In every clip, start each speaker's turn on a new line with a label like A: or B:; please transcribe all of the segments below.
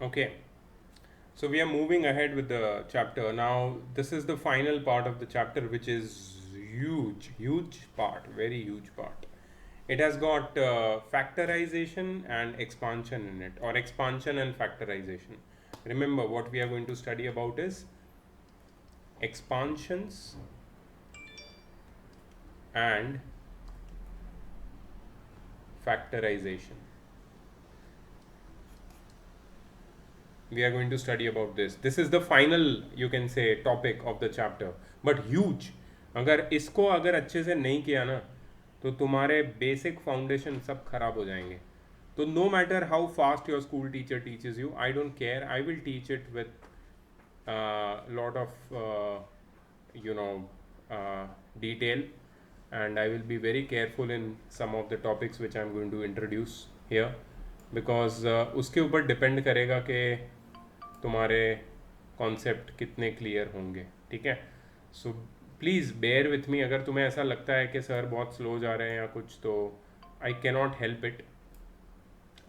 A: Okay, so we are moving ahead with the chapter. Now, this is the final part of the chapter, which is huge, huge part, very huge part. It has got factorization and expansion in it, or expansion and factorization. Remember, what we are going to study about is expansions and factorization. We are going to study about this is the final, you can say, topic of the chapter, but huge. अगर इसको अगर अच्छे से नहीं किया ना, तो तुम्हारे बेसिक फाउंडेशन सब खराब हो जाएंगे. तो no matter how fast your school teacher teaches you, I don't care, I will teach it with lot of you know detail, and I will be very careful in some of the topics which I'm going to introduce here, because उसके ऊपर depend करेगा कि तुम्हारे concept कितने clear होंगे. ठीक है, so please bear with me. अगर तुम्हें ऐसा लगता है कि सर बहुत स्लो जा रहे हैं या कुछ, तो I cannot help it.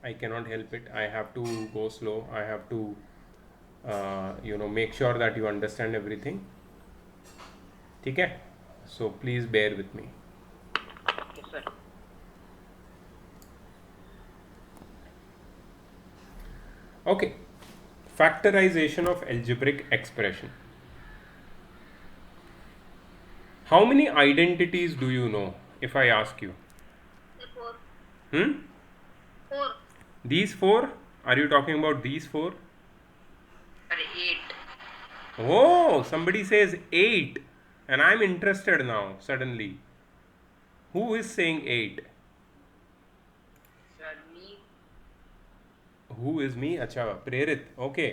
A: I cannot help it. I have to go slow. I have to make sure that you understand everything. ठीक है, so please bear with me.
B: Yes, sir.
A: Okay, factorization of algebraic expression. How many identities do you know, if I ask you?
B: Four.
A: Hmm?
B: Four.
A: These four? Are you talking about these four?
B: Eight.
A: Oh, somebody says 8, and I'm interested now suddenly. Who is saying 8?
B: Sir, me.
A: Who is me? Acha, Prerit. Okay.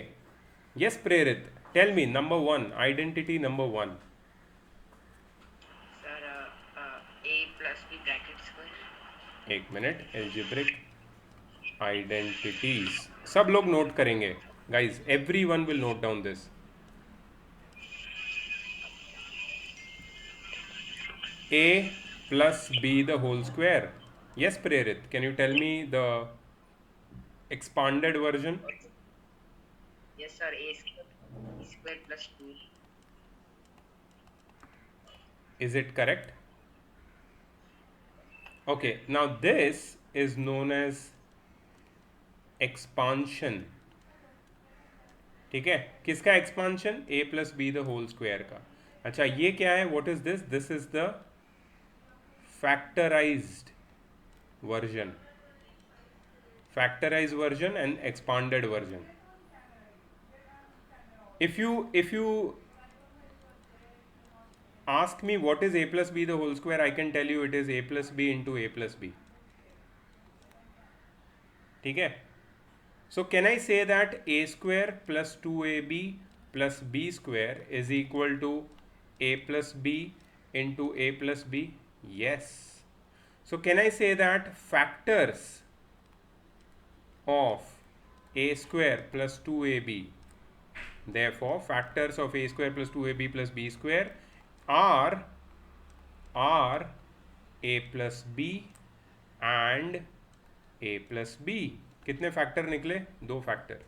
A: Yes, Prerit. Tell me, number one, identity number one.
B: Sir, A plus B bracket square.
A: एक minute. Algebraic identities सब लोग note करेंगे. Guys, every one will note down this. A plus B the whole square. Yes, Prerit. Can you tell me the expanded version?
B: Yes, sir. A square. B square plus 2.
A: Is it correct? Okay, now this is known as expansion. ठीक है, किसका expansion? A plus B the whole square का. अच्छा, ये क्या है? What is this? This is the factorized version. Factorized version and expanded version. If you ask me what is a plus b the whole square, I can tell you it is a plus b into a plus b. ठीक है, so can I say that a square plus 2ab plus b square is equal to a plus b into a plus b? Yes. So can I say that factors of a square plus 2ab, therefore factors of a square plus 2ab plus b square are a plus b and a plus b. कितने factor निकले? 2 factor.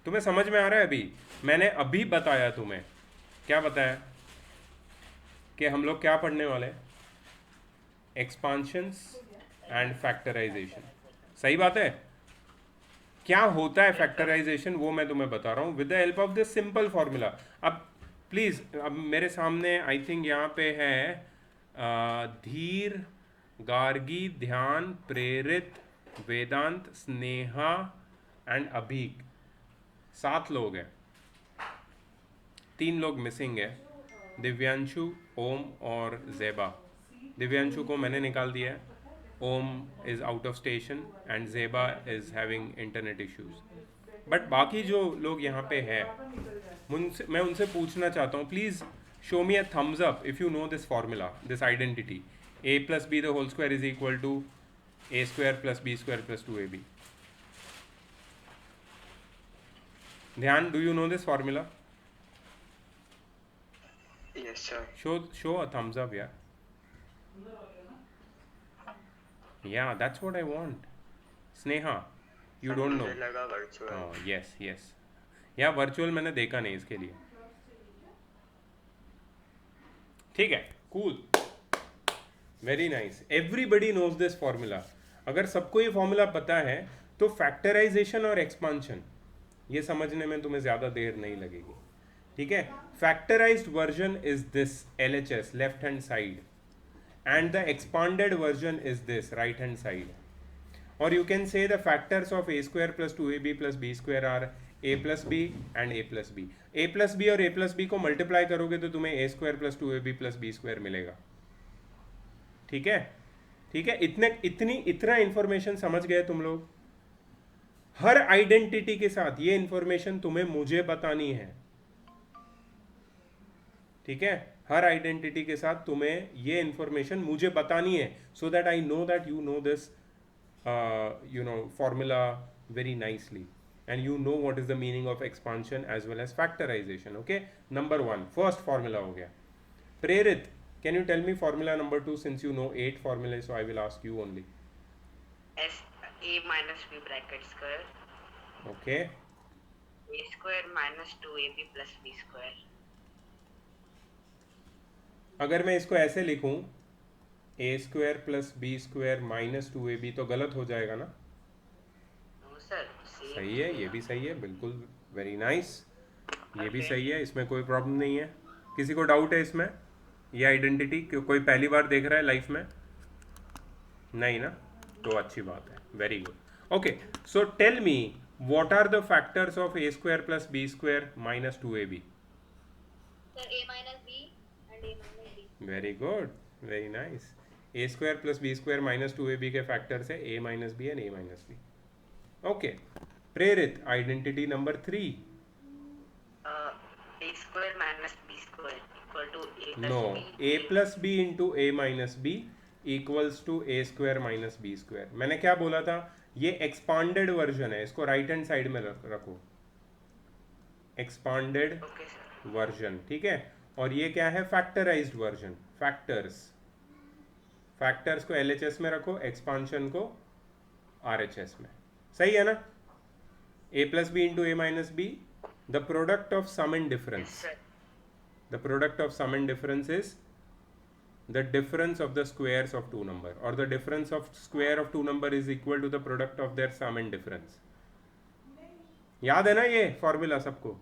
A: तुम्हें समझ में आ रहा है? अभी मैंने अभी बताया तुम्हें. क्या बताया? कि हम लोग क्या पढ़ने वाले हैं? एक्सपांशंस एंड फैक्टराइजेशन. सही बात है. क्या होता है फैक्टराइजेशन, वो मैं तुम्हें बता रहा हूँ with the help of this simple formula. अब प्लीज़, अब मेरे सामने आई थिंक यहाँ पे है धीर, गार्गी, ध्यान, प्रेरित, वेदांत, स्नेहा एंड अभीक. 7 लोग हैं. 3 लोग मिसिंग है, दिव्यांशु, ओम और ज़ेबा. दिव्यांशु को मैंने निकाल दिया है. Om is out of station and Zeba is having internet issues. But बाकी जो लोग यहाँ पे हैं, मैं उनसे पूछना चाहता हूँ, please show me a thumbs up if you know this formula, this identity. A plus B the whole square is equal to A square plus B square plus 2ab. ध्यान, do you know this formula?
B: Yes, sir.
A: Show a thumbs up, yeah. Yeah, that's what I want. Sneha, you
B: sir
A: don't know?
B: मुझे लगा virtual.
A: हाँ, yes yes, या virtual मैंने देखा नहीं इसके लिए। ठीक है, cool, very nice, everybody knows this formula. अगर सबको ये फॉर्मूला पता है तो फैक्टराइजेशन और एक्सपांशन ये समझने में तुम्हें ज़्यादा देर नहीं लगेगी। ठीक है, factorised version is this LHS left hand side and the expanded version is this right hand side, or you can say the factors of a square plus 2ab plus b square are a plus b and a plus b। a plus b और a plus b को multiply करोगे तो तुम्हें a square plus 2ab plus b square मिलेगा। ठीक है, ठीक है, इतना इंफॉर्मेशन समझ गए तुम लोग? हर आइडेंटिटी के साथ ये इंफॉर्मेशन तुम्हें मुझे बतानी है। ठीक है, हर आइडेंटिटी के साथ तुम्हें ये इंफॉर्मेशन मुझे बतानी है, so that I know that you know this formula very nicely and you know what is the meaning of expansion as well as factorization। okay, number 1 first formula हो गया। Prerit, can you tell me formula number 2 since you know 8 formulas, so I will ask you only।
B: As A minus B bracket square
A: okay,
B: A square minus 2ab plus B square.
A: अगर मैं इसको ऐसे लिखूं a square plus B square minus 2ab तो गलत हो जाएगा ना?
B: नो सर
A: सही है, ये भी सही है, बिल्कुल, वेरी नाइस, ये भी
B: Okay.
A: सही है, इसमें कोई प्रॉब्लम नहीं है। किसी को डाउट है इसमें? ये आइडेंटिटी कोई पहली बार देख रहा है लाइफ में? नहीं ना, तो अच्छी बात है, very good. Okay, so tell me what are the factors of a square plus B square minus 2ab?
C: Sir, a minus b and a minus b.
A: Very good, very nice. a square plus B square minus 2ab के factors है a minus B and a minus B. Okay, Prerit, identity number 3।
B: A square minus B square equal to A
A: no, a plus B into a minus B equals to a square minus B square. मैंने क्या बोला था? ये expanded version है, इसको right hand side में रखो, expanded
B: okay sir.
A: Version. ठीक है, और ये क्या है? Factorised version. फैक्टर्स को LHS में रखो, एक्सपांशन को RHS में। सही है ना? a plus B into a minus B, the product of sum and difference.
B: Sir
A: The product of sum and difference is the difference of the squares of two number, or the difference of square of two number is equal to the product of their sum and difference। याद है ना ये formula सबको?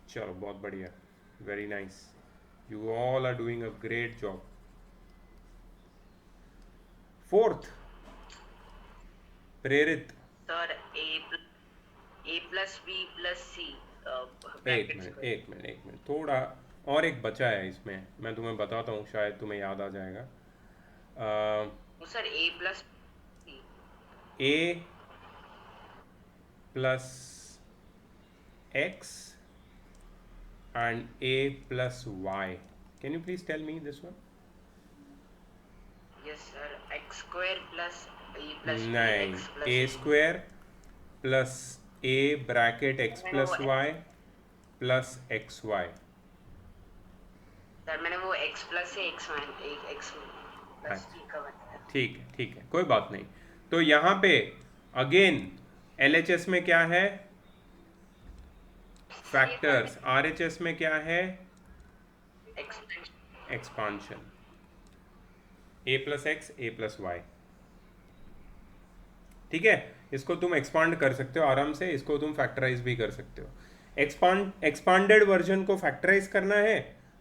A: चलो, बहुत बढ़िया, very nice, you all are doing a great job. Fourth, Prerit,
B: sir A plus B plus C
A: एक मिनट, थोड़ा और एक बचा है इसमें, मैं तुम्हें बताता हूँ, शायद तुम्हें याद आ जाएगा।
B: Sir A plus C
A: a plus x and a plus y। Can you please tell me this one?
B: Yes sir X square plus A plus
A: नहीं,
B: X plus
A: a square plus a bracket x plus y plus X Y.
B: Sir मैंने वो X plus से X X plus C का बनाया।
A: ठीक है, ठीक है, कोई बात नहीं। तो यहाँ पे अगेन LHS में क्या है? फैक्टर्स। RHS में क्या है? Expansion. a plus X A plus Y. ठीक है, इसको तुम एक्सपांड कर सकते हो आराम से, इसको तुम फैक्टराइज भी कर सकते हो। एक्सपांडेड वर्जन को फैक्टराइज करना है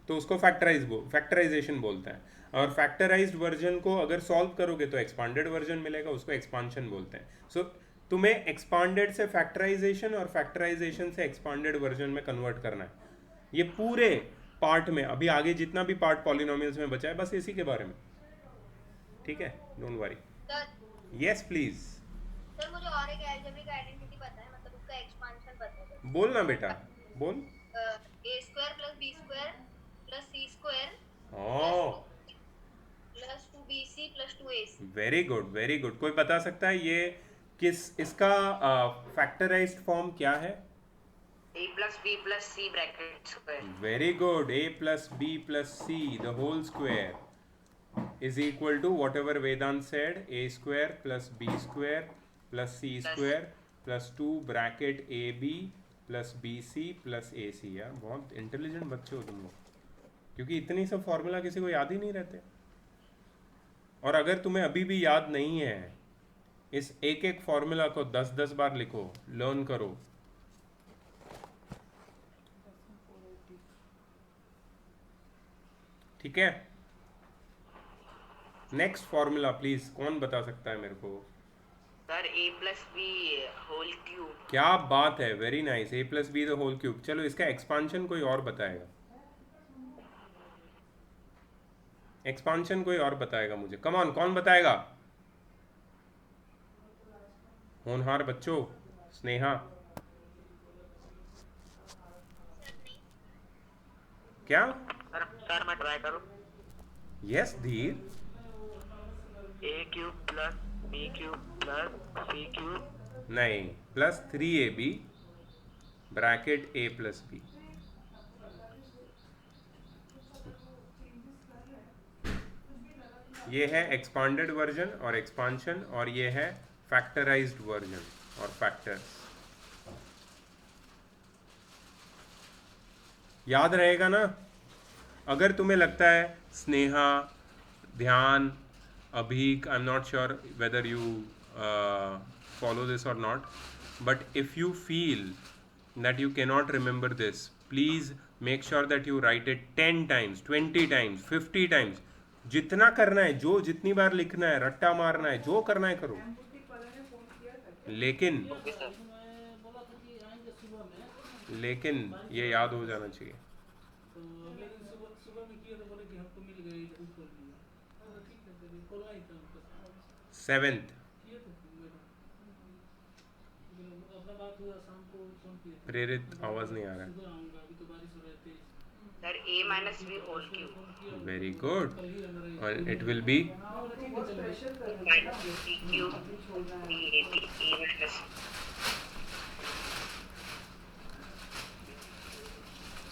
A: तो उसको फैक्टराइजेशन बोलते हैं, और फैक्टराइज्ड वर्जन को अगर सॉल्व करोगे तो एक्सपांडेड वर्जन मिलेगा, उसको एक्सपांशन बोलते हैं। सो तुम्हें एक्सपांडेड से फैक्टराइजेशन और फैक्टराइजेशन से एक्सपांडेड वर्जन में कन्वर्ट करना है। ये पूरे पार्ट में अभी आगे जितना भी पार्ट पॉलिनोमियल्स में बचा है बस इसी के बारे में। ठीक है, don't worry.
C: Sir
A: yes please,
C: sir मुझे और एक अलजेब्रिक आइडेंटिटी पता है, मतलब उसका एक्सपांशन पता है।
A: बोल ना बेटा, बोल।
C: A square plus B square plus C square plus 2bc plus 2ac।
A: Very good, very good. कोई बता सकता है ये इसका फैक्टराइज्ड फॉर्म क्या है?
B: A plus B plus C bracket square.
A: Very good, a plus B plus C the whole square. is equal to whatever Vedant said, a square plus b square plus c square plus 2 bracket A B plus B C plus A C. यार बहुत intelligent बच्चे हो तुम लोग, क्योंकि इतनी सब formula किसी को याद ही नहीं रहते। और अगर तुम्हें अभी भी याद नहीं है, इस एक एक फॉर्मूला को 10-10 बार लिखो, लर्न करो। ठीक है, नेक्स्ट फॉर्मूला प्लीज, कौन बता सकता है मेरे को?
B: Sir a plus B whole cube.
A: क्या बात है, very nice, a plus B the whole cube. चलो इसका एक्सपांशन कोई और बताएगा, एक्सपांशन कोई और बताएगा मुझे, कम ऑन, कौन बताएगा? होनहार बच्चों, स्नेहा, क्या?
B: सर मैं ट्राई करूँ।
A: Yes Dheer.
B: a cube plus b cube plus c cube.
A: नहीं, plus 3ab bracket a plus B. ये है एक्सपांडेड वर्जन और एक्सपांशन, और ये है फैक्टराइज्ड वर्जन और फैक्टर्स। याद रहेगा ना? अगर तुम्हें लगता है स्नेहा, ध्यान, Abhik, I am not sure whether you follow this or not, but if you feel that you cannot remember this, please make sure that you write it 10 times, 20 times, 50 times, जितना करना है, जो जितनी बार लिखना है, रट्टा मारना है, जो करना है करो, लेकिन ये याद हो जाना चाहिए। सेवेंथ, प्रेरित आवाज नहीं आ रहा है।
B: Sir a minus B whole cube.
A: Very good, और it will be
B: minus c cube a minus.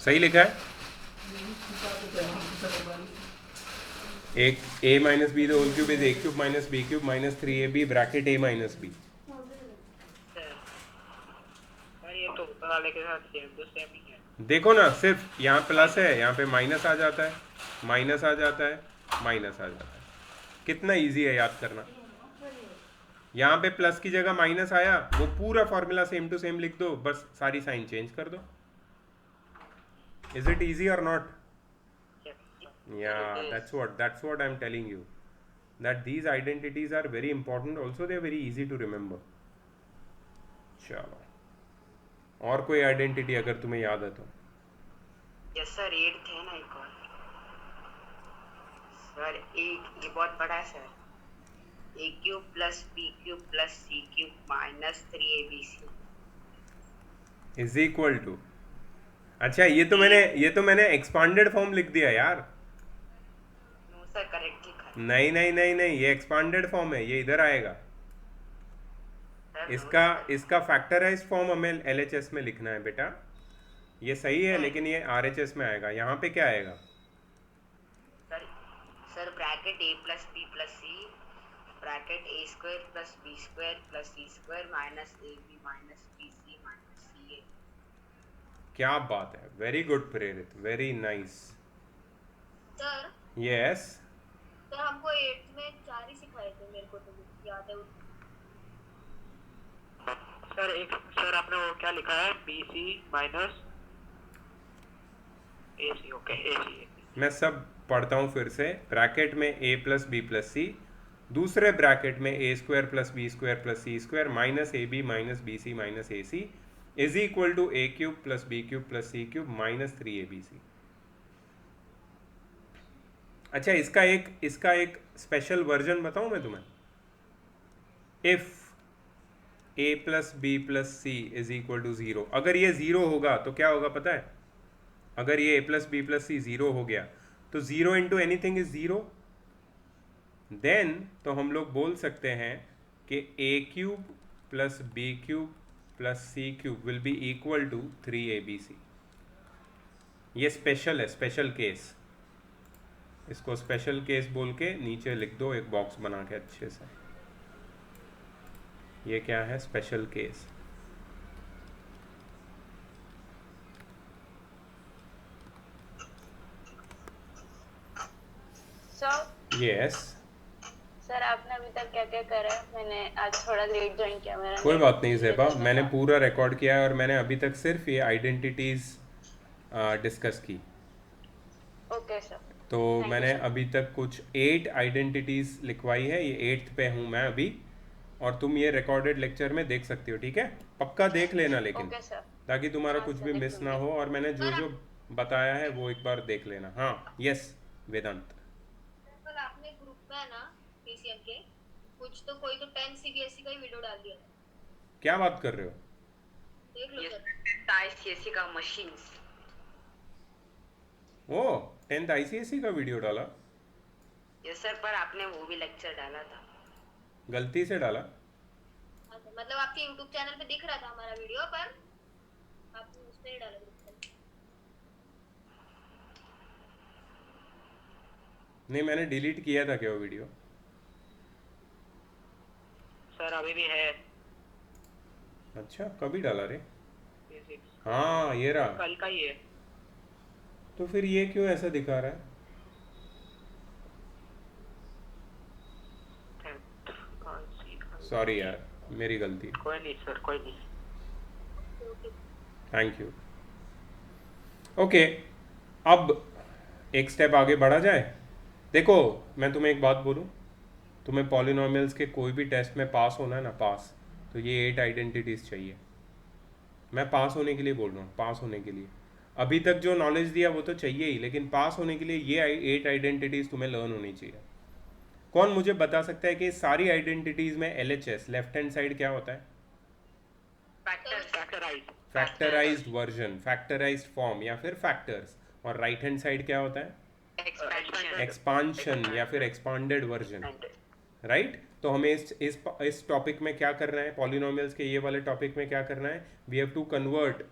A: सही लिखा है। एक a minus B the whole cube is a cube minus B cube minus 3ab bracket a minus B.
B: ये तो ऊपर वाले के साथ सेम टू सेम ही है।
A: देखो ना, सिर्फ यहाँ प्लस है, यहाँ पे माइनस आ जाता है, माइनस आ जाता है, माइनस आ जाता है। कितना इजी है याद करना। यहाँ पे प्लस की जगह माइनस आया, वो पूरा फॉर्मूला सेम टू सेम लिख दो, बस सारी साइन चेंज कर दो। इज इट इजी और not? Yeah, that's what I'm telling you, that these identities are very important, also they are very easy to remember. चलो, और कोई आइडेंटिटी अगर तुम्हें याद है तो?
B: यस सर, 8 है ना एक और। सर ये बहुत बड़ा है sir. a cube plus b cube plus c cube minus 3abc
A: is equal to, अच्छा ये तो मैंने एक्सपांडेड फॉर्म लिख दिया यार।
B: सर करेक्ट लिखा है।
A: नहीं, ये एक्सपांडेड फॉर्म है, ये इधर आएगा। इसका फैक्टराइज्ड फॉर्म हमें LHS में लिखना है बेटा। ये सही है, लेकिन ये RHS में आएगा। यहाँ पे क्या आएगा?
B: Sir bracket a plus B plus C bracket a square plus B square plus C square minus ab minus bc minus ca।
A: क्या बात है, very good Prerit, very nice.
C: Sir
A: yes
C: sir, हमको 8th में 4 ही सिखाए थे, मेरे को तो याद है।
B: सर आपने वो क्या लिखा है? bc minus ac। Okay, ac।
A: मैं सब पढ़ता हूँ फिर से। ब्रैकेट में a plus B plus C, दूसरे ब्रैकेट में a square plus B square plus C square minus ab minus B C minus A C is equal to a cube plus B cube plus C cube minus 3abc। अच्छा, इसका एक special version बताऊं मैं तुम्हें। If a plus B plus C is equal to 0, अगर ये 0 होगा तो क्या होगा पता है? अगर ये a प्लस बी प्लस सी 0 हो गया तो 0 इंटू एनीथिंग इज 0। देन तो हम लोग बोल सकते हैं कि a cube plus B cube plus C cube will be equal to 3abc। ये स्पेशल है, स्पेशल केस। इसको स्पेशल केस बोल के नीचे लिख दो एक बॉक्स बना के अच्छे से। ये क्या है? Special case.
D: Sir
A: yes.
D: Sir आपने अभी तक क्या क्या करा है? मैंने आज थोड़ा लेट ज्वाइन किया, मेरा
A: कोई
D: नेट
A: बात नहीं
D: धीरे
A: ज़ेबा,
D: चल रहा
A: मैंने
D: था।
A: पूरा रिकॉर्ड किया है और मैंने अभी तक सिर्फ ये आइडेंटिटीज़ डिस्कस की।
D: ओके सर,
A: तो
D: थैंक यू
A: मैंने
D: सर।
A: अभी तक कुछ 8 आइडेंटिटीज़ लिखवाई है, ये 8th पे हूँ मैं अभी। और तुम ये रिकॉर्डेड लेक्चर में देख सकती हो, ठीक है? पक्का देख लेना लेकिन,
D: ओके सर।
A: ताकि तुम्हारा
D: हाँ
A: कुछ
D: सर,
A: भी
D: देख
A: मिस ना
D: लूंगी।
A: हो। और मैंने जो
C: पर
A: जो बताया है वो एक बार देख लेना। हाँ यस वेदांत।
C: कल आपने ग्रुप में है ना पीसीएम के कुछ तो कोई तो 10 सीबीएसई का ही वीडियो डाल दिया था,
A: क्या बात कर रहे हो?
C: देख लो
B: ये
C: सर।
B: आईसीएसई का मशीन्स।
A: ओ 10th ICSE का वीडियो डाला?
B: यस सर, पर आपने वो भी लेक्चर डाला था।
A: गलती से डाला?
C: हाँ सर, मतलब आपके यूट्यूब चैनल पे दिख रहा था हमारा वीडियो, पर आपने उसमें ही डाला ग्रुप में।
A: नहीं, मैंने डिलीट किया था क्या वो वीडियो?
B: सर अभी भी है।
A: अच्छा, कभी डाला रे?
B: फिजिक्स
A: हाँ ये रहा।
B: कल का ही है।
A: तो फिर ये क्यों ऐसा दिखा रहा है? सॉरी यार, मेरी गलती।
B: कोई नहीं सर, कोई नहीं।
A: Thank you. ओके, अब एक स्टेप आगे बढ़ा जाए। देखो मैं तुम्हें एक बात बोलूँ, तुम्हें पॉलिनॉमियल्स के कोई भी टेस्ट में पास होना है ना, पास, तो ये 8 आइडेंटिटीज़ चाहिए। मैं पास होने के लिए बोल रहा हूँ, पास होने के लिए। अभी तक जो नॉलेज दिया वो तो चाहिए ही, लेकिन पास होने के लिए ये 8 आइडेंटिटीज़ तुम्हें लर्न होनी चाहिए। कौन मुझे बता सकता है कि सारी आइडेंटिटीज़ में LHS लेफ्ट हैंड साइड क्या होता है? फैक्टराइज्ड वर्जन, फैक्टराइज्ड फॉर्म या फिर फैक्टर्स। और राइट हैंड साइड क्या होता है? एक्सपांशन या फिर एक्सपांडेड वर्जन, राइट? तो हमें इस टॉपिक में क्या करना है, पॉलिनोमियल्स के ये वाले टॉपिक में क्या करना है? We have to convert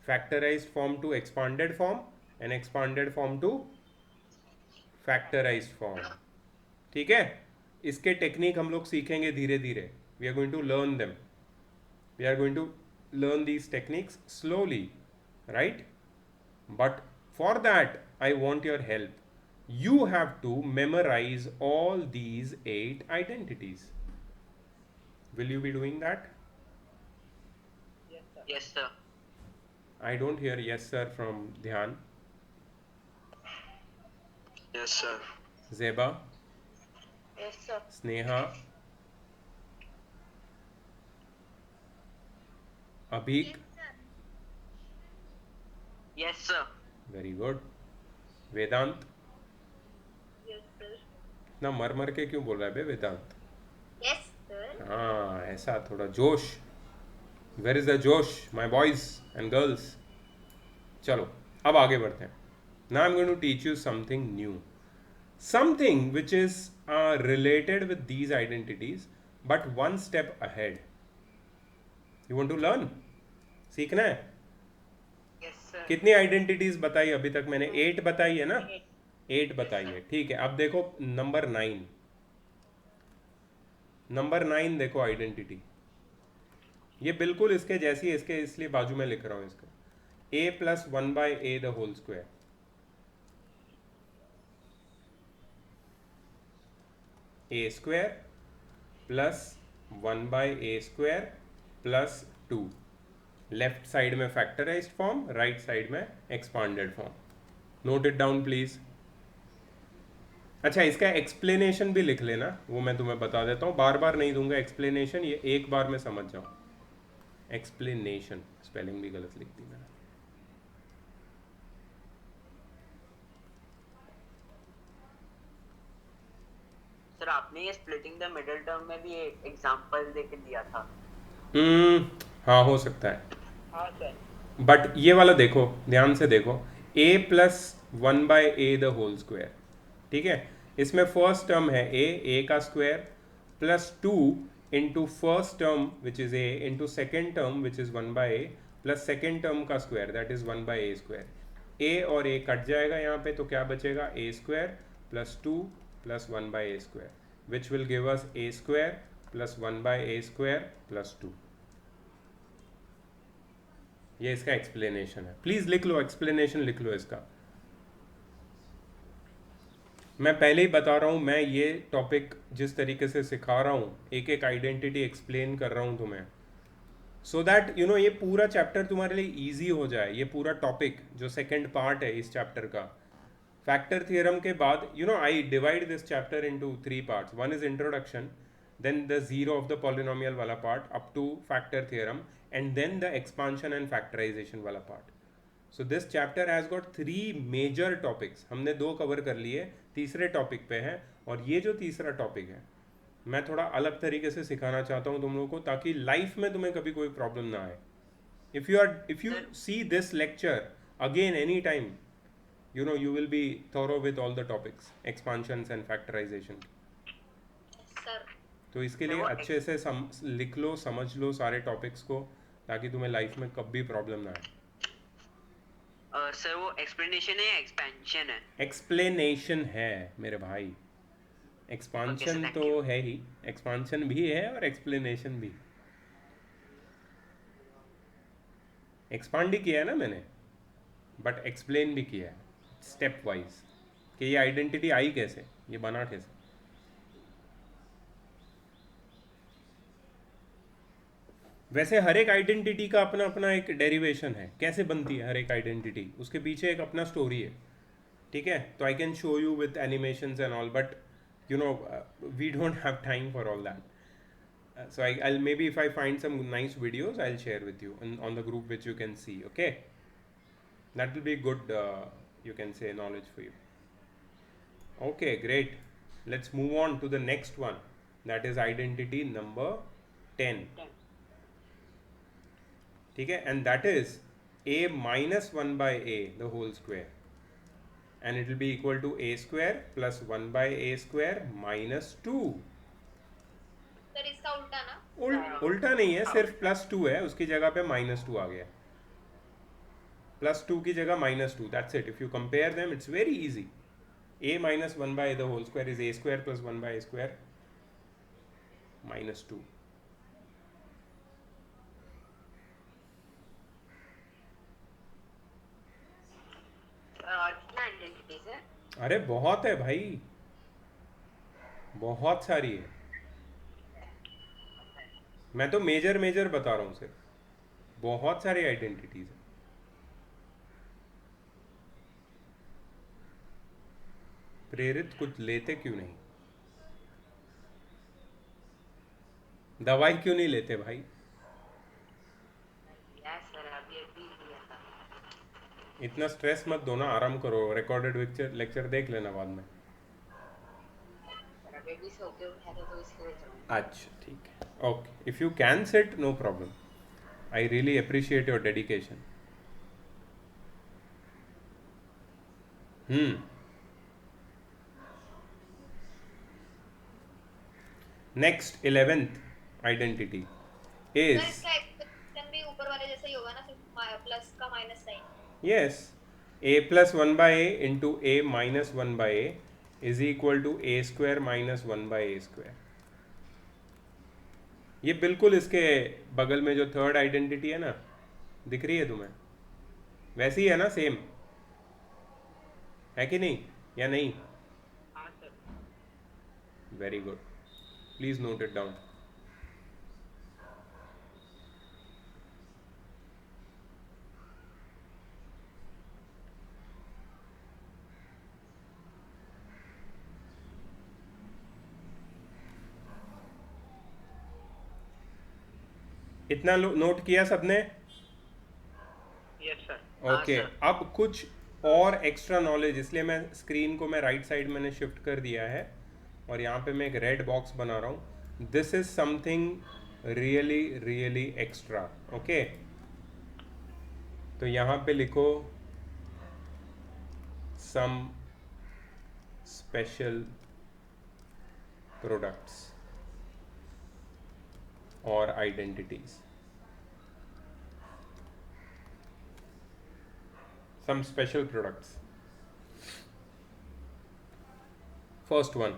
A: factorised form to expanded form and expanded form to factorised form. ठीक है? इसके टेक्निक हम लोग सीखेंगे धीरे धीरे। We are going to learn them, वी आर गोइंग टू learn these techniques slowly, right? But for that I want your help. You have to memorize all these 8 identities. Will you be doing that?
B: Yes sir.
A: I don't hear yes sir from Dhyan.
B: Yes sir.
A: Zeba,
D: yes sir.
A: Sneha, Abhik.
B: Yes sir.
A: Very good. Vedant.
C: Yes sir.
A: इतना मर मर के क्यों बोल रहा है बे वेदांत?
C: Yes sir.
A: हाँ ऐसा थोड़ा जोश। वेर इज द जोश माई बॉयज एंड गर्ल्स? चलो अब आगे बढ़ते हैं। Now I am going to teach you something new, something which is related with these identities but one step ahead. You want to learn? सीखना है?
B: Yes sir.
A: कितनी identities बताई अभी तक मैंने? 8 बताई है ना? 8 बताई है, ठीक है। अब देखो नंबर 9, नंबर 9 देखो आइडेंटिटी, ये बिल्कुल इसके जैसी है, इसके इसलिए बाजू में लिख रहा हूं इसका। a plus 1/a the whole square, a square plus 1/a square plus 2। Left side में फैक्टराइज्ड फॉर्म, राइट साइड में expanded form. Note it down please. अच्छा इसका एक्सप्लेनेशन भी लिख लेना, वो मैं तुम्हें बता देता हूँ, बार बार नहीं दूंगा एक्सप्लेनेशन, ये एक बार में समझ जाओ। एक्सप्लेनेशन, स्पेलिंग भी गलत लिख दी मैंने।
B: सर आपने ये स्प्लिटिंग द मिडिल टर्म में भी एक एग्जांपल देके दिया था।
A: हाँ हो सकता है,
B: हाँ सर।
A: बट ये वाला देखो, ध्यान से देखो, a plus 1/a the whole square, ठीक है? इसमें फर्स्ट टर्म है a का स्क्वायर plus 2 into first term which is a into second term which is 1/a plus second term का square that is 1/a square. a और a cut जाएगा यहाँ पे, तो क्या बचेगा? a square plus 2 plus 1 by a square, which will give us a square plus 1 by a square plus 2. ये इसका एक्सप्लेनेशन है. प्लीज़ लिख लो, एक्सप्लेनेशन लिख लो इसका. मैं पहले ही बता रहा हूँ, मैं ये टॉपिक जिस तरीके से सिखा रहा हूँ, एक एक आइडेंटिटी एक्सप्लेन कर रहा हूँ तुम्हें, सो दैट यू नो ये पूरा चैप्टर तुम्हारे लिए ईजी हो जाए. ये पूरा टॉपिक जो सेकेंड पार्ट है इस चैप्टर का, फैक्टर थियरम के बाद, you know I divide this chapter into 3 parts. One is introduction, then the zero of the polynomial wala part up to factor theorem, and then the expansion and factorization wala part. So this chapter has got 3 major topics. हमने 2 cover कर लिए, तीसरे topic पे है. और ये जो तीसरा टॉपिक है मैं थोड़ा अलग तरीके से सिखाना चाहता हूँ तुम लोगों को, ताकि लाइफ में तुम्हें कभी कोई प्रॉब्लम ना आए. if you see this lecture again any time, you know you will be thorough with all the topics, expansions and factorization.
C: Sir
A: तो इसके लिए अच्छे से लिख लो, समझ लो सारे टॉपिक्स को, ताकि तुम्हें लाइफ में कभी प्रॉब्लम ना आए.
B: सर वो एक्सप्लेनेशन है या एक्सपेंशन है?
A: एक्सप्लेनेशन है मेरे भाई, एक्सपांशन
B: Okay, sir,
A: तो है ही, एक्सपांशन भी है और एक्सप्लेनेशन भी. एक्सपांड ही किया है ना मैंने, बट एक्सप्लेन भी किया है स्टेप वाइज कि ये आइडेंटिटी आई कैसे, ये बना कैसे. वैसे हर एक आइडेंटिटी का अपना अपना एक डेरिवेशन है, कैसे बनती है हर एक आइडेंटिटी, उसके पीछे एक अपना स्टोरी है. ठीक है, तो I can show you with animations and all, but you know we don't have time for all that. So I'll maybe if I find some nice videos I'll share with you on the group which you can see. Okay, that will be good you can say knowledge for you. Okay, great. Let's move on to the next one, that is identity number 10. ठीक है, and that is a minus 1 by a the whole square, and it will be equal to a square plus 1 by a square minus 2.
C: Sir इसका उल्टा ना?
A: उल्टा नहीं है, सिर्फ plus 2 है, उसकी जगह पे माइनस 2 आ गया. प्लस 2 की जगह minus 2, that's it. If you compare them it's very easy. a minus 1 by the whole square is a square plus 1 by a square minus 2.
B: और कितना आइडेंटिटीज है?
A: अरे बहुत है भाई, बहुत सारी है. मैं तो मेजर बता रहा हूँ सिर्फ, बहुत सारी आइडेंटिटीज है. प्रेरित कुछ लेते क्यों नहीं, दवाई क्यों नहीं लेते भाई?
B: यस सर, अभी अभी लिया था.
A: इतना स्ट्रेस मत दो ना, आराम करो. रिकॉर्डेड लेक्चर देख लेना बाद में.
B: सर अभी भी सो के उठा था तो इसके लिए चलो.
A: अच्छा ठीक है, okay. If you can sit no problem. I really appreciate your dedication. Next 11th identity
C: sir
A: is,
C: इसका एक्सप्रेशन भी ऊपर वाले जैसा ही होगा ना, सिर्फ प्लस का minus sign.
A: yes, a plus 1 by a into a minus 1 by a is equal to a square minus 1 by a square. ये बिल्कुल इसके बगल में जो थर्ड आइडेंटिटी है ना, दिख रही है तुम्हें, वैसी ही है ना, सेम है कि नहीं, या नहीं?
B: हाँ sir.
A: Very good, please note it down. इतना नोट किया सबने?
B: Yes sir.
A: ओके, अब कुछ और एक्स्ट्रा नॉलेज, इसलिए मैं स्क्रीन को मैं राइट साइड मैंने शिफ्ट कर दिया है और यहाँ पे मैं एक रेड बॉक्स बना रहा हूँ. This is something really really extra. Okay, तो यहाँ पे लिखो सम स्पेशल प्रोडक्ट्स और identities. some special products. first one.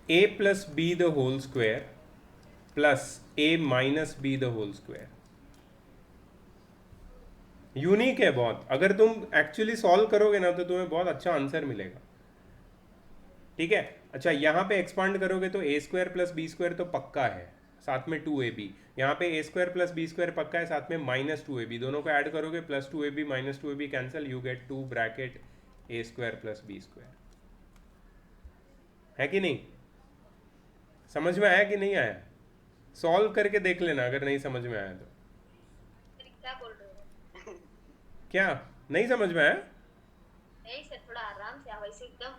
A: A plus b the whole square plus a minus b the whole square. Unique है बहुत, अगर तुम एक्चुअली सॉल्व करोगे ना तो तुम्हें बहुत अच्छा आंसर मिलेगा, ठीक है। अच्छा, यहाँ पे एक्सपांड करोगे तो ए स्क्वायर प्लस बी स्क्वायर तो पक्का है, साथ में 2ab, यहाँ पे ए स्क्वायर प्लस बी स्क्वायर पक्का है, साथ में माइनस 2ab, दोनों को ऐड करोगे plus 2ab minus 2ab cancel, you get 2 bracket A square plus B square. है कि नहीं? समझ में आया कि नहीं आया? सॉल्व करके देख लेना अगर नहीं समझ में आया तो।
C: क्या बोल रहे हो?
A: क्या नहीं समझ में आया?
C: नहीं सर, थोड़ा आराम से आओ, ऐसे एकदम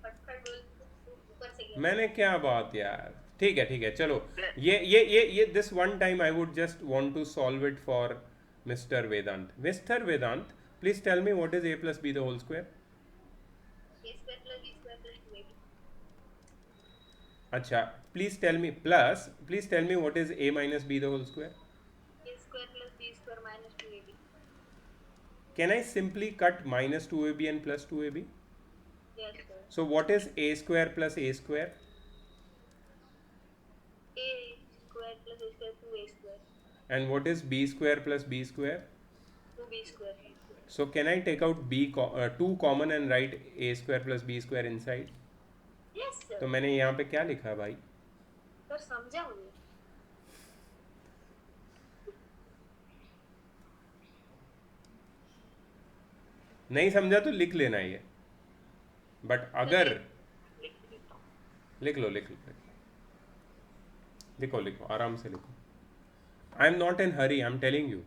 C: फटफट बोल ऊपर से गिर।
A: मैंने क्या बात यार, ठीक है चलो, ये this one time I would just want to solve it for mister Vedant. Mister Vedant, please tell me what is a plus B the whole square.
C: A square plus B square plus 2ab।
A: अच्छा, please tell me what is a minus B the whole square.
C: A square plus B square minus 2ab।
A: Can I simply cut minus 2ab and plus 2ab?
C: Yes sir.
A: So what is a square plus a square?
C: A square plus A square 2a square
A: And what is b square plus b square?
C: 2b square.
A: So can I take out 2 common and write a square plus b square inside?
C: Yes
A: तो
C: sir.
A: मैंने यहाँ पे क्या लिखा भाई?
C: Sir समझा मुझे।
A: नहीं समझा तो लिख लेना ये, बट अगर लिख लो लिखो आराम से लिखो। I am not in Hari, I am telling you.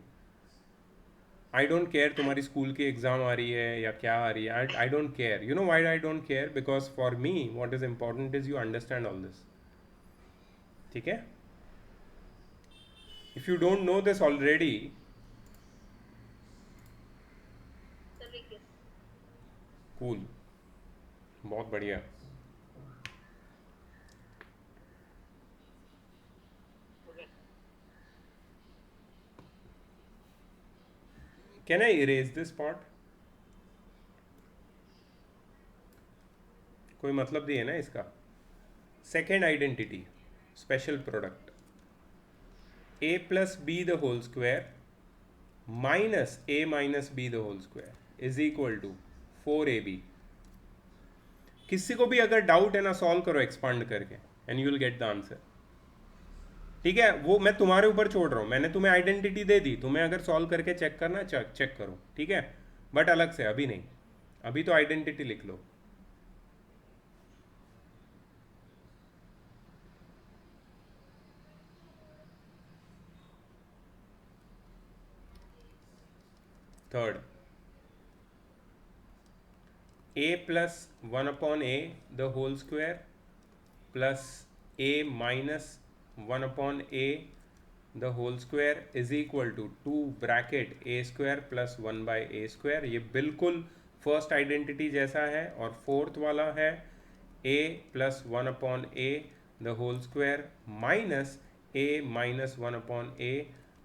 A: I don't care तुम्हारी स्कूल की एग्जाम आ रही है या क्या आ रही है, आई don't care. You know why I don't care? Because for me what is important is you understand all this, ठीक है। If you don't know this already,
C: sir लिखिए।
A: कूल, बहुत बढ़िया। Can I erase this part? कोई मतलब नहीं है ना इसका। Second identity, special product, a plus B the whole square minus a minus B the whole square is equal to 4ab। किसी को भी अगर डाउट है ना, सॉल्व करो एक्सपांड करके and you will get the answer, ठीक है। वो मैं तुम्हारे ऊपर छोड़ रहा हूँ, मैंने तुम्हें आइडेंटिटी दे दी, तुम्हें अगर सॉल्व करके चेक करना चेक करो, ठीक है, बट अलग से, अभी नहीं, अभी तो आइडेंटिटी लिख लो। Third, a plus 1/a the whole square plus a minus 1/a the whole square is equal to 2 bracket a square plus 1/a square. ये बिल्कुल फर्स्ट आइडेंटिटी जैसा है। और फोर्थ वाला है a plus 1/a the whole square minus a minus 1/a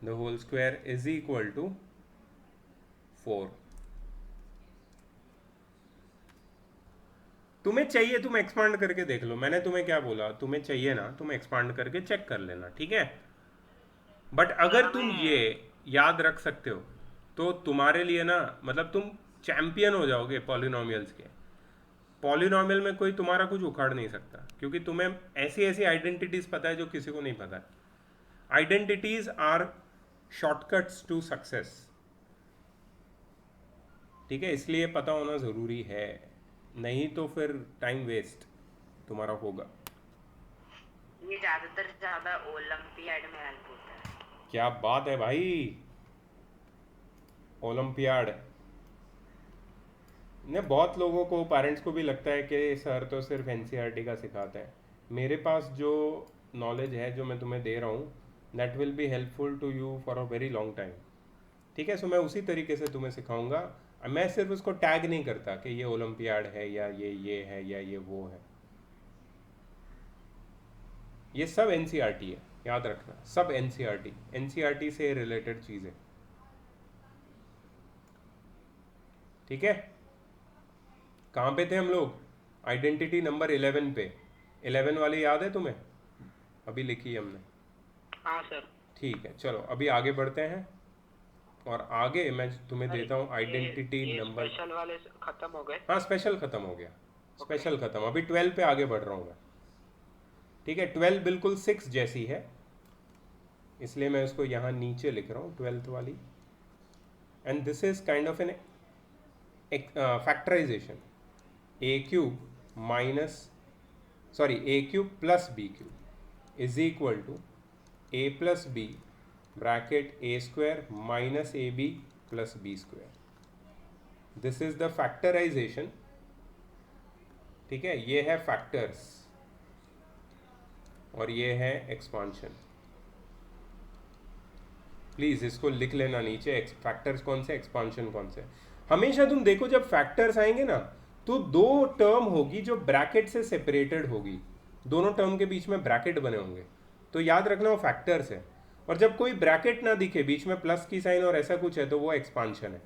A: the whole square is equal to 4। तुम्हें चाहिए तुम एक्सपांड करके देख लो, मैंने तुम्हें क्या बोला, तुम्हें चाहिए ना तुम एक्सपांड करके चेक कर लेना, ठीक है। बट अगर तुम ये याद रख सकते हो तो तुम्हारे लिए ना, मतलब तुम चैंपियन हो जाओगे पॉलिनोमियल्स के। पॉलिनोमियल में कोई तुम्हारा कुछ उखाड़ नहीं सकता, क्योंकि तुम्हें ऐसी ऐसी आइडेंटिटीज पता है जो किसी को नहीं पता है। Identities are shortcuts to success, ठीक है, इसलिए पता होना ज़रूरी है, नहीं तो फिर टाइम वेस्ट तुम्हारा होगा।
B: ये ज्यादा ओलंपियाड में हेल्प होता है।
A: क्या बात है भाई, ओलंपियाड ने बहुत लोगों को, पेरेंट्स को भी लगता है कि सर तो सिर्फ एनसीईआरटी का सिखाता है। मेरे पास जो नॉलेज है जो मैं तुम्हें दे रहा हूँ, that will be helpful to you for a very long time, ठीक है। सो मैं उसी तरीके से तुम्हें सिखाऊंगा, मैं सिर्फ उसको टैग नहीं करता कि ये ओलंपियाड है या ये है या ये वो है, ये सब एनसीईआरटी है। याद रखना, सब एनसीईआरटी से रिलेटेड चीज़ें, ठीक है। कहाँ पे थे हम लोग? आइडेंटिटी नंबर 11 पे। 11 वाली याद है तुम्हें? अभी लिखी है हमने।
B: हाँ सर।
A: ठीक है, चलो अभी आगे बढ़ते हैं, और आगे मैं तुम्हें देता हूँ आइडेंटिटी नंबर।
B: स्पेशल वाले खत्म हो गए?
A: हाँ, स्पेशल खत्म हो गया, स्पेशल खत्म। अभी 12 पे आगे बढ़ रहा हूँ मैं, ठीक है। 12 बिल्कुल 6 जैसी है, इसलिए मैं उसको यहाँ नीचे लिख रहा हूँ, 12th वाली। And this is kind of an factorisation. A cube minus, sorry, A cube plus B cube is equal to A plus B bracket A square minus A B plus B square. This is the factorisation, ठीक है। ये है factors और ये है expansion. Please इसको लिख लेना नीचे, फैक्टर्स कौन से, एक्सपांशन कौन से। हमेशा तुम देखो जब फैक्टर्स आएंगे ना, तो दो टर्म होगी जो ब्रैकेट से सेपरेटेड होगी, दोनों टर्म के बीच में ब्रैकेट बने होंगे, तो याद रखना वो फैक्टर्स है। और जब कोई ब्रैकेट ना दिखे, बीच में प्लस की साइन और ऐसा कुछ है, तो वो एक्सपांशन है,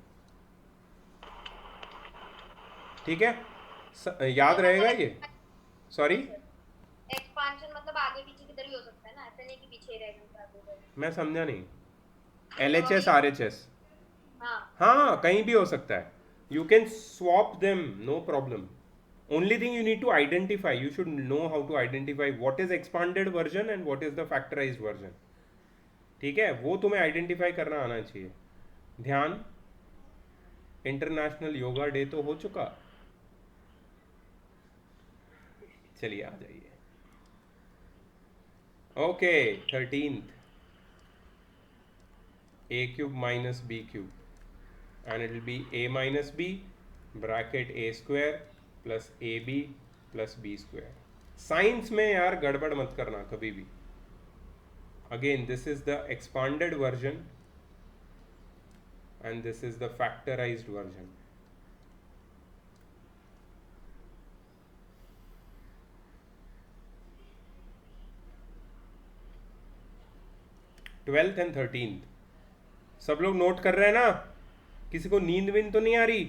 A: ठीक है। याद रहेगा ये? सॉरी,
C: एक्सपांशन मतलब आगे पीछे किधर भी हो सकता है ना, ऐसा नहीं कि पीछे ही रहेगा आगे उधर।
A: मैं समझा नहीं। LHS RHS,
C: हाँ
A: हाँ कहीं भी हो सकता है, you can swap them, no problem. Only thing you need to identify, you should know how to identify what is expanded version and what is the factorised version, ठीक है। वो तुम्हें आइडेंटिफाई करना आना चाहिए। ध्यान, इंटरनेशनल योगा डे तो हो चुका, चलिए आ जाइए। Okay, 13th, a cube minus b cube, and it will be a minus b bracket a square plus ab plus b square. Science में यार गड़बड़ मत करना कभी भी। Again this is the expanded version and this is the factorized version. Twelfth and 13th सब लोग note कर रहे हैं ना? किसी को नींद विंद तो नहीं आ रही?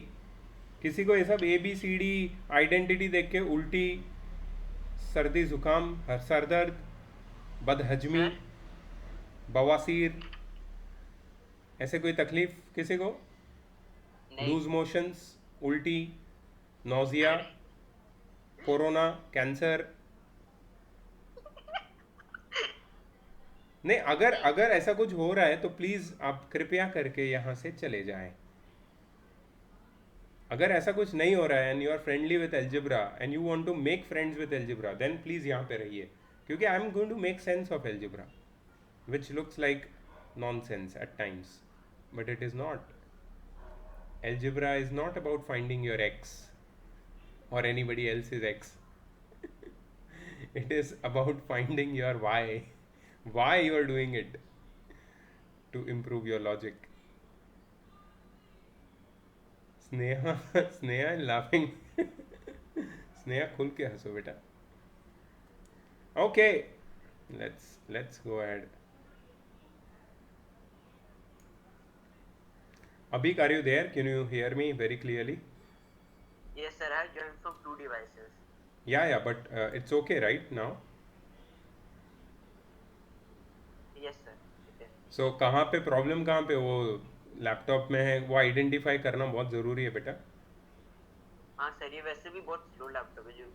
A: किसी को ये सब ABCD आइडेंटिटी देख के उल्टी, सर्दी जुकाम, सर दर्द, बदहजमी, बवासीर, ऐसे कोई तकलीफ किसी को? लूज मोशंस, उल्टी, नोजिया, कोरोना, कैंसर? नहीं, अगर ऐसा कुछ हो रहा है तो प्लीज आप कृपया करके यहाँ से चले जाएं। अगर ऐसा कुछ नहीं हो रहा है and you are friendly with algebra and you want to make friends with algebra, then please यहाँ पे रहिए, क्योंकि I am going to make sense of algebra which looks like nonsense at times, but it is not. Algebra is not about finding your x or anybody else's x. It is about finding your why you are doing it, to improve your logic. Sneha, Sneha is laughing. Sneha, खुल के हंसो बेटा. Okay, let's go ahead. Abhik, are you there? Can you hear me very clearly?
B: Yes sir, I joined from 2 devices.
A: Yeah, but it's okay right now.
B: Yes sir. Okay.
A: So कहाँ पे problem, कहाँ पे वो laptop में है, वो identify करना बहुत ज़रूरी है बेटा।
B: हाँ सर, ये वैसे भी बहुत स्लो लैपटॉप है, जो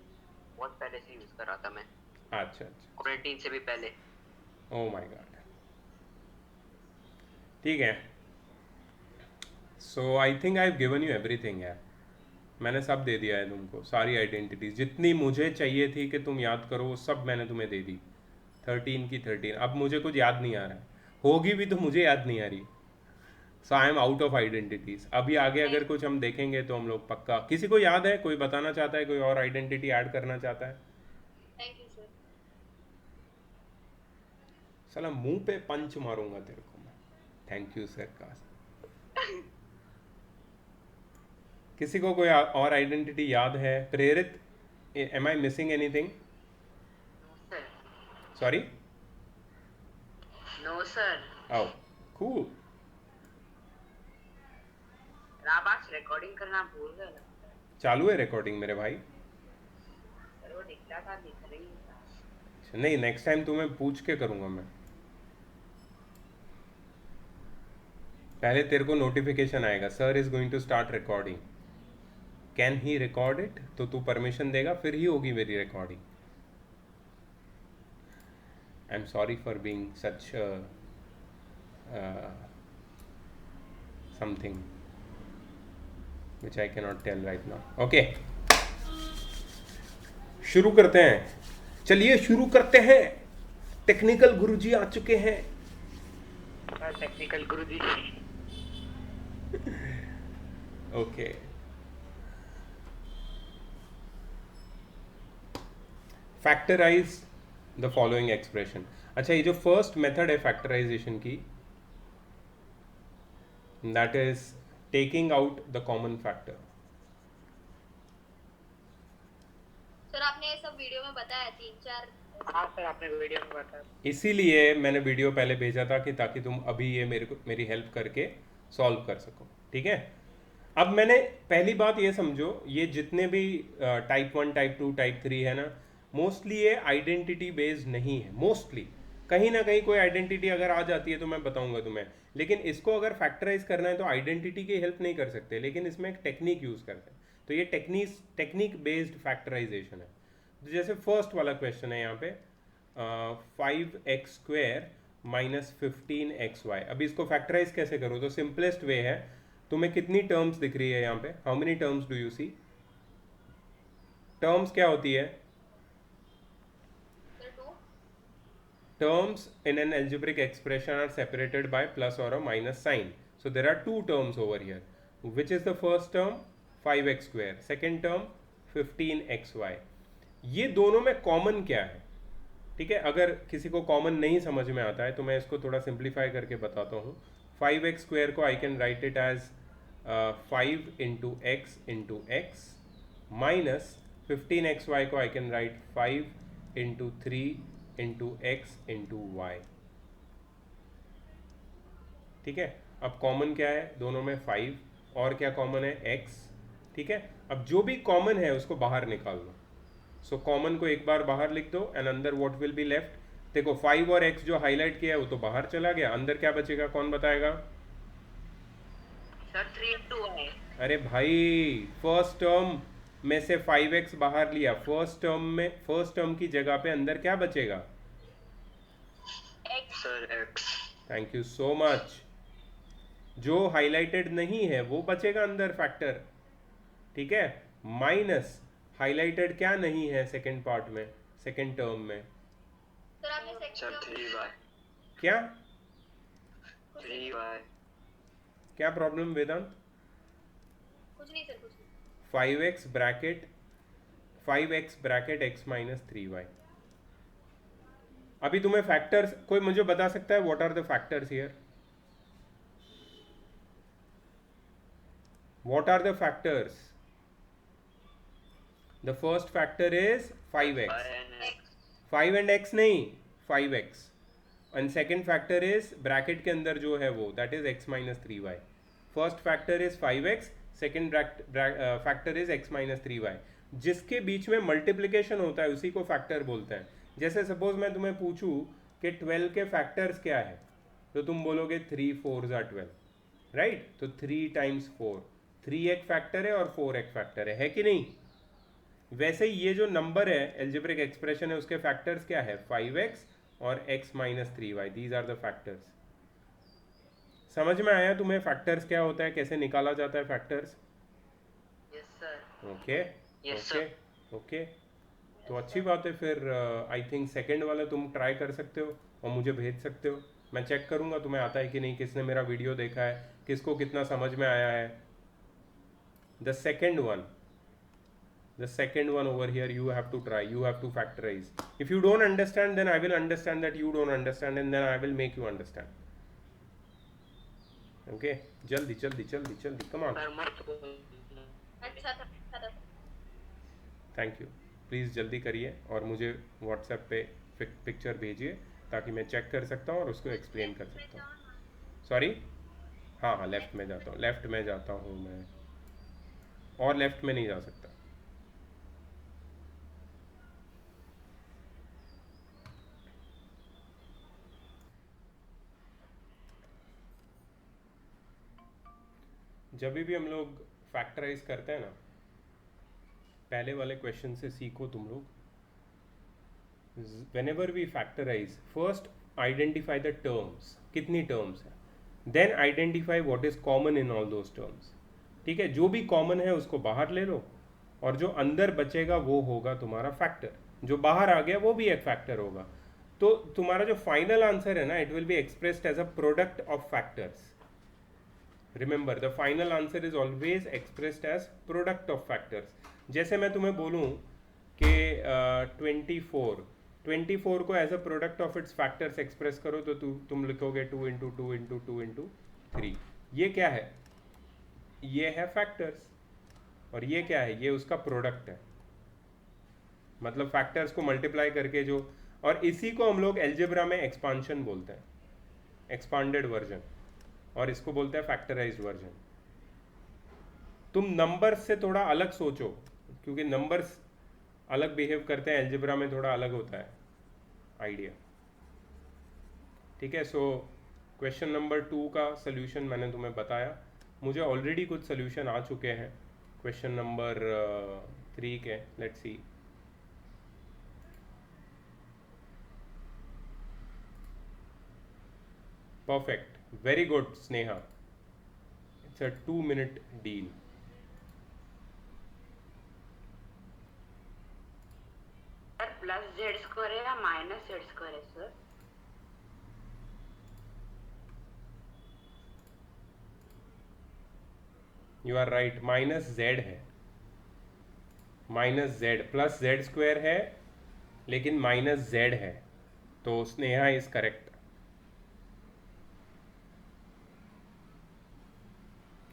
B: बहुत पहले से यूज कर रहा था मैं।
A: अच्छा,
B: क्वारंटीन से भी पहले।
A: ओह माय गॉड, ठीक है। So I think I have given you everything यार, मैंने सब दे दिया है तुमको, सारी आइडेंटिटीज जितनी मुझे चाहिए थी कि तुम याद करो, वो सब मैंने तुम्हें दे दी। 13 की 13। अब मुझे कुछ याद नहीं आ रहा है, होगी भी तो मुझे याद नहीं आ रही। So I am out of identities. अभी आगे अगर कुछ हम देखेंगे तो हम लोग पक्का, किसी को याद है, कोई बताना चाहता है, कोई और आइडेंटिटी ऐड करना चाहता है?
C: Thank you sir.
A: साला मुंह पे पंच मारूंगा तेरे को मैं, थैंक यू सर का। किसी को कोई और आइडेंटिटी याद है? Prerit, am I missing anything? Sorry,
B: no sir,
A: आओ कूल।
B: आप आज रिकॉर्डिंग करना भूल गए लगता है।
A: चालू है रिकॉर्डिंग मेरे भाई।
B: सर वो दिख रहा था, दिख रही था।
A: नहीं, नेक्स्ट टाइम तुम्हें पूछ के करूँगा मैं। पहले तेरे को नोटिफिकेशन आएगा, sir is going to start recording, can he record it, तो तू परमिशन देगा फिर ही होगी मेरी recording. I am sorry for being such something which I can not tell right now. Okay, शुरू करते हैं। चलिए शुरू करते हैं। टेक्निकल गुरुजी आ चुके हैं।
B: टेक्निकल गुरुजी।
A: Okay, factorise the following expression. अच्छा, ये जो फर्स्ट मेथड है फैक्टराइजेशन की, that is taking out the common factor.
C: Sir आपने ये सब वीडियो में बताया 3-4।
B: हाँ सर, आपने वीडियो में बताया।
A: इसीलिए मैंने वीडियो पहले भेजा था कि ताकि तुम अभी ये मेरी हेल्प करके सॉल्व कर सको, ठीक है। अब मैंने पहली बात ये समझो, ये जितने भी टाइप 1, टाइप 2, टाइप 3 है ना, मोस्टली ये आइडेंटिटी बेस्ड नहीं है। मोस्टली कहीं ना कहीं कोई आइडेंटिटी अगर आ जाती है तो मैं बताऊंगा तुम्हें, लेकिन इसको अगर फैक्टराइज करना है तो आइडेंटिटी की हेल्प नहीं कर सकते, लेकिन इसमें एक टेक्निक यूज करते हैं। तो ये टेक्निक बेस्ड फैक्टराइजेशन है। तो जैसे फर्स्ट वाला क्वेश्चन है यहाँ पे, 5x² माइनस 15xy। अभी इसको फैक्टराइज कैसे करो, तो सिंपलेस्ट वे है, तुम्हें कितनी टर्म्स दिख रही है यहाँ पे, how many terms do you see? Terms क्या होती है? Terms in an algebraic expression are separated by plus or a minus sign. So there are two terms over here. Which is the first term? 5x². Second term 15xy. ये दोनों में common क्या है? ठीक है, अगर किसी को कॉमन नहीं समझ में आता है तो मैं इसको थोड़ा सिंप्लीफाई करके बताता हूँ। 5x² को I can write it as 5 into X into X, minus 15xy को I can write 5 into 3 into X into Y. ठीक है, अब कॉमन क्या है दोनों में? 5, और क्या कॉमन है? x। ठीक है, अब जो भी कॉमन है उसको बाहर निकाल लो। सो कॉमन को एक बार बाहर लिख दो एंड अंदर व्हाट विल बी लेफ्ट? देखो 5 और x जो हाईलाइट किया है वो तो बाहर चला गया, अंदर क्या बचेगा कौन बताएगा?
B: Sir 3 into y।
A: अरे भाई, फर्स्ट टर्म में से 5x बाहर लिया, फर्स्ट टर्म की जगह पे अंदर क्या बचेगा?
B: Sir x।
A: Thank you so much. जो हाईलाइटेड नहीं है वो बचेगा अंदर फैक्टर, ठीक है, माइनस हाईलाइटेड क्या नहीं है सेकंड पार्ट में, सेकंड टर्म में?
C: सर आपने सेकंड
B: 3y।
A: क्या
B: 3y।
A: क्या प्रॉब्लम वेदांत?
C: कुछ नहीं सर, कुछ नहीं।
A: 5x bracket x minus 3y। अभी तुम्हें फैक्टर्स कोई मुझे बता सकता है what are the factors here? What are the factors? The first factor is 5x। 5 and x नहीं, 5x। And second factor is bracket के अंदर जो है वो, that is x minus 3y। First factor is 5x, second factor is x minus 3y। जिसके बीच में multiplication होता है उसी को फैक्टर बोलते हैं। जैसे सपोज मैं तुम्हें पूछूं कि 12 के फैक्टर्स क्या है, तो तुम बोलोगे 3 4s are 12, राइट? तो 3 टाइम्स 4, 3 एक फैक्टर है और 4 एक फैक्टर है कि नहीं? वैसे ही ये जो नंबर है, एल्जेब्रिक एक्सप्रेशन है, उसके फैक्टर्स क्या है? 5x और x minus 3y। These are the factors. समझ में आया तुम्हें फैक्टर्स क्या होता है, कैसे निकाला जाता है factors?
B: Yes sir.
A: Okay
B: Yes,
A: okay okay, तो अच्छी बात है फिर। आई थिंक सेकंड वाला तुम ट्राई कर सकते हो और मुझे भेज सकते हो, मैं चेक करूंगा तुम्हें आता है कि नहीं, किसने मेरा वीडियो देखा है, किसको कितना समझ में आया है। The second one over here you have to try, you have to factorize. If you don't understand then I will understand that you don't understand and then I will make you understand. Okay, जल्दी जल्दी जल्दी जल्दी, come on.
B: Sir मत
C: अच्छा था।
A: Thank you, please जल्दी करिए और मुझे व्हाट्सएप पे पिक्चर भेजिए ताकि मैं चेक कर सकता हूँ और उसको एक्सप्लेन कर सकता हूँ। सॉरी, हाँ हाँ, लेफ्ट में जाता हूँ, लेफ्ट में जाता हूँ मैं, और लेफ्ट में नहीं जा सकता। जब भी हम लोग फैक्टराइज करते हैं ना, पहले वाले क्वेश्चन से सीखो तुम लोग। whenever we factorize, first identify the terms, कितनी terms है, then identify what is common in all those terms। ठीक है, जो भी कॉमन है उसको बाहर ले लो, और जो अंदर बचेगा वो होगा तुम्हारा फैक्टर, जो बाहर आ गया वो भी एक फैक्टर होगा। तो तुम्हारा जो फाइनल आंसर है ना, it will be expressed as a product of factors. Remember, the final answer is always expressed as product of factors. जैसे मैं तुम्हें बोलूँ कि 24 को as a product of its factors express करो, तो तुम लिखोगे 2 इंटू 2 इंटू 2 इंटू 3। ये क्या है? ये है फैक्टर्स। और ये क्या है? ये उसका प्रोडक्ट है, मतलब फैक्टर्स को मल्टीप्लाई करके जो, और इसी को हम लोग एल्जेब्रा में एक्सपांशन बोलते हैं, एक्सपांडेड वर्जन, और इसको बोलते हैं फैक्टराइज्ड वर्जन। तुम नंबर्स से थोड़ा अलग सोचो, क्योंकि नंबर्स अलग बिहेव करते हैं, एल्जेब्रा में थोड़ा अलग होता है आइडिया। ठीक है, सो क्वेश्चन नंबर 2 का सल्यूशन मैंने तुम्हें बताया। मुझे ऑलरेडी कुछ सल्यूशन आ चुके हैं क्वेश्चन नंबर 3 के। Let's see. Perfect, very good Sneha, it's a 2 minute deal.
B: Sir plus Z square है या माइनस जेड स्क्वायर है sir?
A: You are right, minus Z है, minus Z, plus Z square है लेकिन माइनस जेड है, तो Sneha is correct.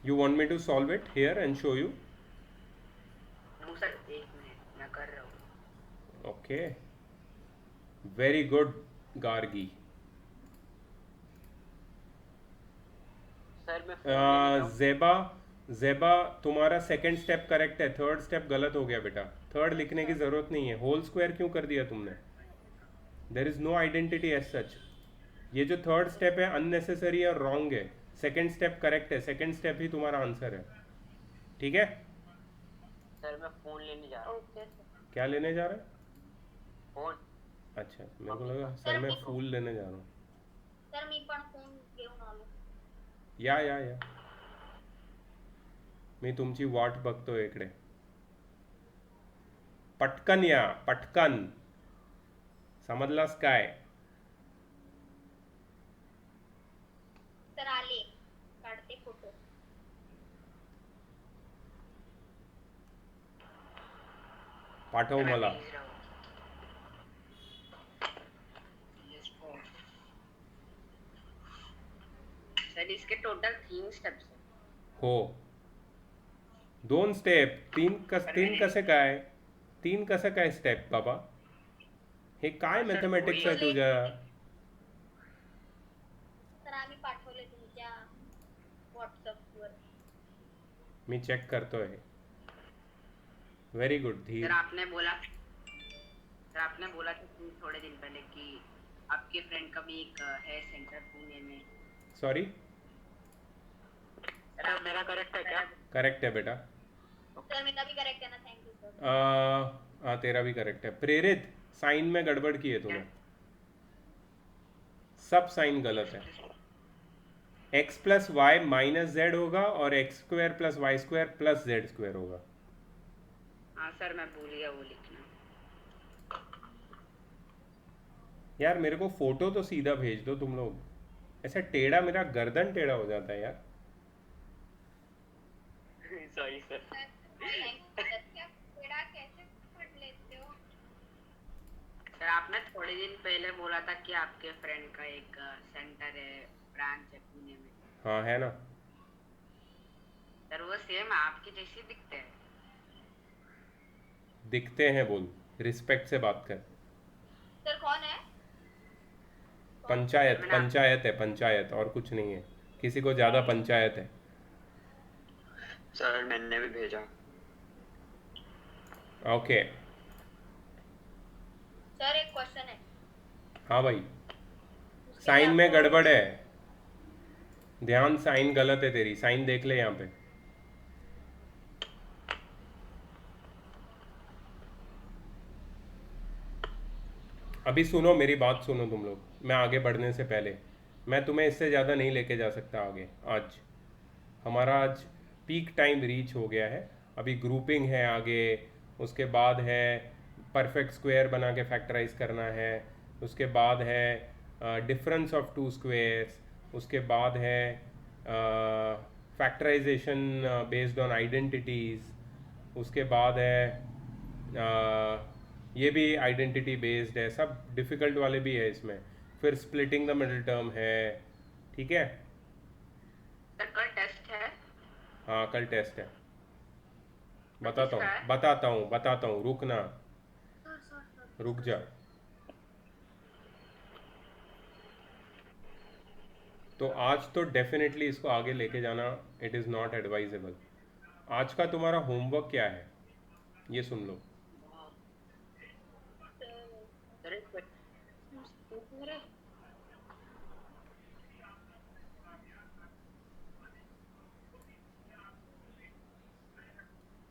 A: You want me to solve it here and show you?
B: No sir, एक minute मैं कर रहा हूँ।
A: Okay, very good Gargi.
E: Sir मैं फोन लेने जाऊं?
A: जेबा, जेबा तुम्हारा सेकंड स्टेप करेक्ट है, थर्ड स्टेप गलत हो गया बेटा। थर्ड लिखने की जरूरत नहीं है। होल स्क्वायर क्यों कर दिया तुमने? There is no identity as such. ये जो थर्ड स्टेप है अननेसेसरी और रॉन्ग है, सेकंड स्टेप करेक्ट है, सेकंड स्टेप ही तुम्हारा आंसर है। ठीक है,
E: सर मैं फोन लेने जा रहा हूँ।
D: Okay sir.
A: क्या लेने जा रहे हैं?
E: फोन।
A: अच्छा, मेरे को लगा सर मैं फूल लेने जा रहा हूँ।
C: सर मी पण फोन घेऊन आलो.
A: या मी तुमची वाट बघतोय इकडे. पटकन या, पटकन. समजलास काय?
C: सर आले, काढते फोटो.
A: पाठव मला.
B: सर इसके टोटल 3 स्टेप्स हैं.
A: हो, 2 स्टेप. 3 कसे काय? 3 कसं काय स्टेप बाबा? हे काय मॅथमॅटिक्स आहे तुझ्या?
C: सर आम्ही पाठवले तुमच्या व्हॉट्सअपवर.
A: मी चेक करतोय. वेरी गुड धीर.
B: सर आपने बोला था थोड़े दिन पहले कि आपके फ्रेंड का भी एक है सेंटर पुणे में.
A: सॉरी,
E: सर मेरा करेक्ट है क्या?
A: करेक्ट है बेटा.
C: सर मेरा भी करेक्ट है ना? Thank you sir.
A: हाँ तेरा भी करेक्ट है. प्रेरित, साइन में गड़बड़ की है तूने. सब साइन गलत है. x plus Y minus Z होगा और X square plus Y square plus Z square होगा.
B: हाँ सर मैं भूल गया वो लिखना.
A: यार मेरे को फोटो तो सीधा भेज दो तुम लोग. ऐसा टेढ़ा, मेरा गर्दन टेढ़ा हो जाता है यार.
E: Sorry sir.
C: क्या कैसे पढ़ लेते हो?
B: सर आपने थोड़े दिन पहले बोला था कि आपके फ्रेंड का एक सेंटर है, ब्रांच है पुणे में.
A: हाँ है ना.
B: सर वो सेम आपके जैसे दिखते हैं.
A: दिखते हैं बोल, रिस्पेक्ट से बात कर.
C: सर कौन है?
A: पंचायत पंचायत है, पंचायत, और कुछ नहीं है, किसी को ज़्यादा पंचायत है।
E: सर मैंने भी भेजा।
A: ओके।
C: सर एक क्वेश्चन है,
A: हाँ भाई,
C: उसके
A: साइन
C: लिए
A: में
C: आपको
A: गड़बड़ है, ध्यान, साइन गलत है तेरी, साइन देख ले यहाँ पे। अभी सुनो मेरी बात, सुनो तुम लोग, मैं आगे बढ़ने से पहले, मैं तुम्हें इससे ज़्यादा नहीं लेके जा सकता आगे। आज हमारा आज पीक टाइम रीच हो गया है, अभी ग्रुपिंग है आगे, उसके बाद है परफेक्ट स्क्वायर बना के फैक्टराइज करना है, उसके बाद है डिफरेंस ऑफ टू स्क्वेयर्स, उसके बाद है फैक्टराइजेशन बेस्ड ऑन आइडेंटिटीज़, उसके बाद है ये भी आइडेंटिटी बेस्ड है, सब डिफ़िकल्ट वाले भी है इसमें, फिर स्प्लिटिंग द मिडिल टर्म है, ठीक है।
B: सर कल टेस्ट है।
A: हाँ कल टेस्ट है,
B: किसका है?
A: बताता हूँ, रुकना, रुक जा। तो आज तो डेफिनेटली इसको आगे लेके जाना, इट इज़ नॉट एडवाइजेबल। आज का तुम्हारा होमवर्क क्या है ये सुन लो।
E: सर एक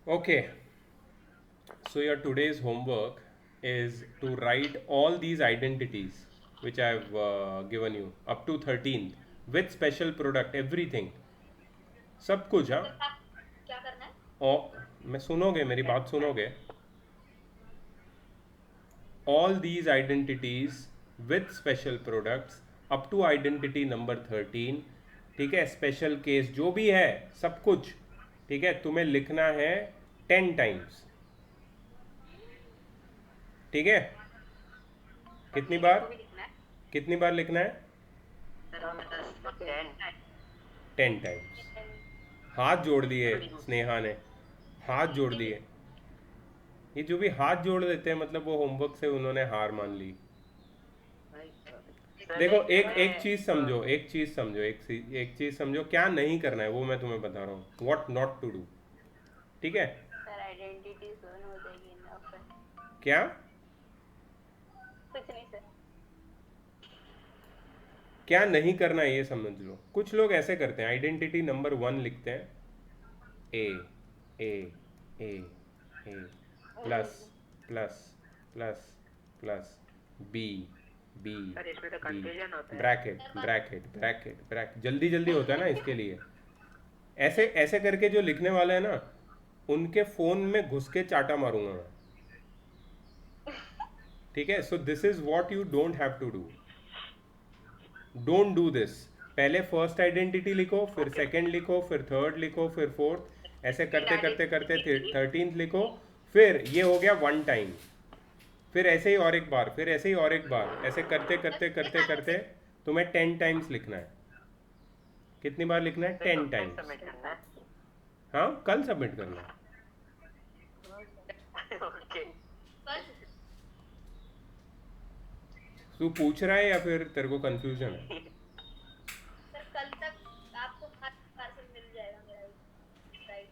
A: Okay, so your today's homework is to write all these identities which I have given you up to 13th with special product, everything, सब कुछ। हाँ,
C: क्या करना है?
A: और मैं सुनोगे मेरी बात, सुनोगे, all these identities with special products up to identity number 13, ठीक है, स्पेशल केस जो भी है सब कुछ, ठीक है, तुम्हें लिखना है 10 टाइम्स, ठीक है। कितनी बार,
B: भी लिखना है।
A: कितनी बार लिखना है?
E: सर हमें 10
A: 10 टाइम्स। हाथ जोड़ दिए स्नेहा ने, हाथ जोड़ दिए। ये जो भी हाथ जोड़ देते हैं मतलब वो होमवर्क से उन्होंने हार मान ली। देखो एक चीज समझो, एक चीज समझो, क्या नहीं करना है वो मैं तुम्हें बता रहा हूँ, व्हाट नॉट टू डू, ठीक है।
D: सर आइडेंटिटी जोन हो जाएगी ना फिर?
A: क्या
D: कुछ नहीं सर।
A: क्या नहीं करना है ये समझ लो। कुछ लोग ऐसे करते हैं, आइडेंटिटी नंबर 1 लिखते हैं, A A A A plus plus plus plus B B
E: sir इसमें तो कंफ्यूजन होता है।
A: ब्रैकेट ब्रैकेट ब्रैकेट ब्रैकेट, जल्दी जल्दी होता है ना इसके लिए। ऐसे ऐसे करके जो लिखने वाले हैं ना, उनके फोन में घुस के चाटा मारूंगा मैं, ठीक है। So this is what you don't have to do, don't do this. पहले फर्स्ट आइडेंटिटी लिखो, फिर सेकंड लिखो, फिर थर्ड लिखो, फिर फोर्थ, ऐसे करते करते करते 13th लिखो, फिर ये हो गया 1 टाइम, फिर ऐसे ही और एक बार, फिर ऐसे ही और एक बार, ऐसे करते करते करते करते तुम्हें 10 टाइम्स लिखना है। कितनी बार लिखना है? 10 टाइम्स।
E: सबमिट करना है।
A: हाँ कल सबमिट करना है।
E: ओके
C: बस
A: तू पूछ रहा है या फिर तेरे को कंफ्यूजन है?
C: सर कल तक आपको पार्सल मिल जाएगा मेरा राइट।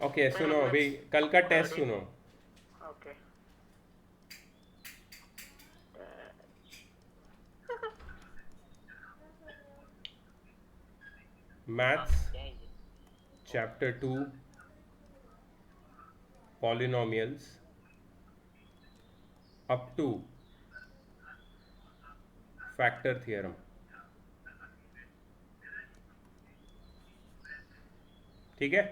A: ओके सुनो, अभी कल का टेस्ट सुनो।
E: Okay
A: maths chapter 2 polynomials up two factor theorem, ठीक है।